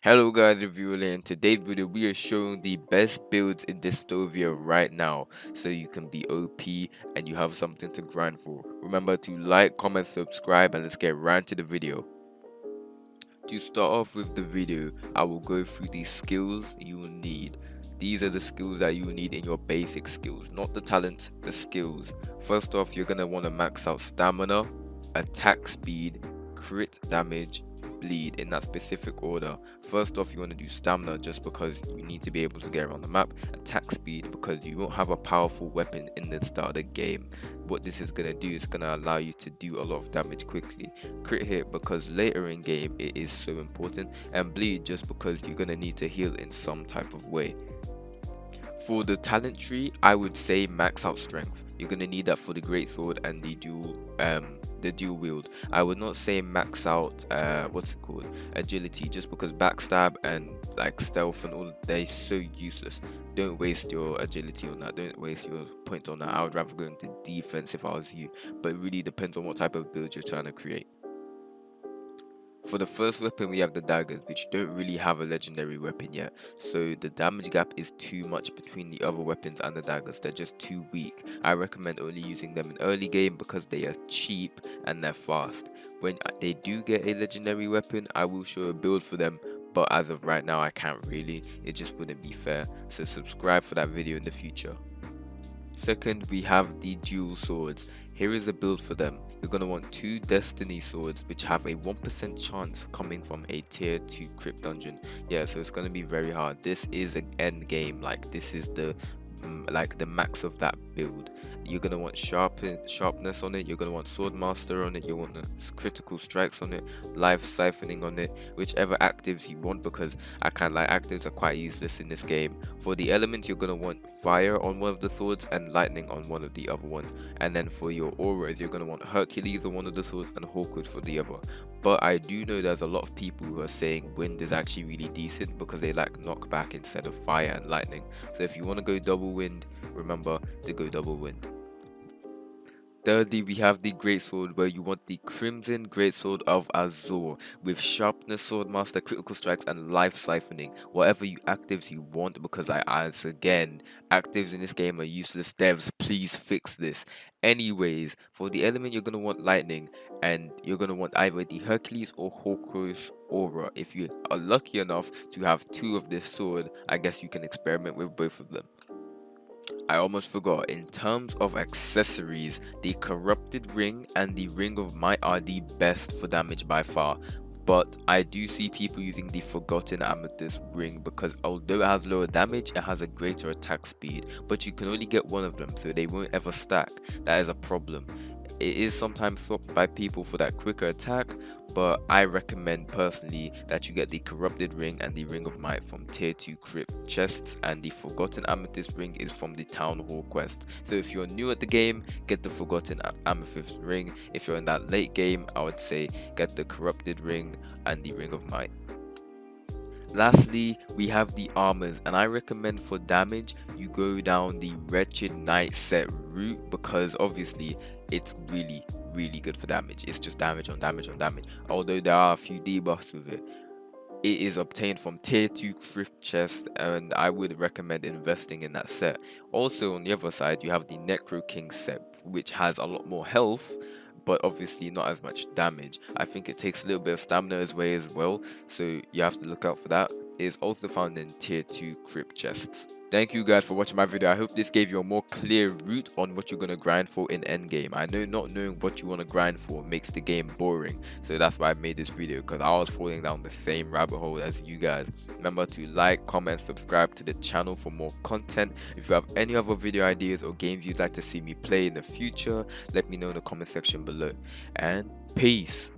Hello guys, Veoler. In today's video we are showing the best builds in Dystovia right now, so you can be OP and you have something to grind for. Remember to like, comment, subscribe, and let's get right into the video. To start off with the video, I will go through the skills you will need. These are the skills that you will need in your basic skills, not the talents, the skills. First off, you're going to want to max out stamina, attack speed, crit damage, bleed in that specific order. First off, you want to do stamina just because you need to be able to get around the map, attack speed because you won't have a powerful weapon in the start of the game. What this is going to do is going to allow you to do a lot of damage quickly. Crit hit because later in game it is so important, and bleed just because you're going to need to heal in some type of way. For the talent tree, I would say max out strength. You're gonna need that for the Greatsword and the dual wield. I would not say max out agility, just because backstab and like stealth and all they're so useless. Don't waste your agility on that. Don't waste your points on that. I would rather go into defense if I was you, but it really depends on what type of build you're trying to create. For the first weapon, we have the Daggers, which don't really have a legendary weapon yet, so the damage gap is too much between the other weapons and the Daggers. They're just too weak. I recommend only using them in early game because they are cheap and they're fast. When they do get a legendary weapon, I will show a build for them, but as of right now I can't really. It just wouldn't be fair, so subscribe for that video in the future. Second, we have the dual swords. Here is a build for them. You're going to want 2 destiny swords which have a 1% chance coming from a tier 2 crypt dungeon. Yeah, so it's going to be very hard. This is an end game, like this is the max of that build. You're going to want sharpness on it, you're going to want swordmaster on it, you want critical strikes on it, life siphoning on it, whichever actives you want, because I can't lie, actives are quite useless in this game. For the elements, you're going to want fire on one of the swords and lightning on one of the other ones, and then for your auras, you're going to want Hercules on one of the swords and Hawkwood for the other. But I do know there's a lot of people who are saying wind is actually really decent because they like knockback instead of fire and lightning. So if you want to go double wind, remember to go double wind. Thirdly, we have the Greatsword, where you want the Crimson Greatsword of Azure with sharpness, swordmaster, critical strikes, and life siphoning. Whatever actives you want, because again, actives in this game are useless. Devs, please fix this. Anyways, for the element, you're gonna want lightning, and you're gonna want either the Hercules or Hawkwood aura. If you are lucky enough to have 2 of this sword, I guess you can experiment with both of them. I almost forgot, in terms of accessories, the corrupted ring and the ring of might are the best for damage by far, but I do see people using the forgotten amethyst ring because although it has lower damage, it has a greater attack speed, but you can only get one of them, so they won't ever stack. That is a problem. It is sometimes swapped by people for that quicker attack, but I recommend personally that you get the corrupted ring and the ring of might from tier 2 crypt chests, and the forgotten amethyst ring is from the town hall quest. So if you're new at the game, get the forgotten amethyst ring. If you're in that late game, I would say get the corrupted ring and the ring of might. Lastly, we have the armors, and I recommend for damage you go down the wretched knight set route because obviously it's really good for damage. It's just damage on damage on damage, although there are a few debuffs with it. It is obtained from tier 2 crypt chest, and I would recommend investing in that set. Also on the other side, you have the Necro King set, which has a lot more health but obviously not as much damage. I think it takes a little bit of stamina as well, so you have to look out for that. It is also found in tier 2 crypt chests. Thank you guys for watching my video. I hope this gave you a more clear route on what you're going to grind for in endgame. I know not knowing what you want to grind for makes the game boring, so that's why I made this video, because I was falling down the same rabbit hole as you guys. Remember to like, comment, subscribe to the channel for more content. If you have any other video ideas or games you'd like to see me play in the future, let me know in the comment section below. And peace.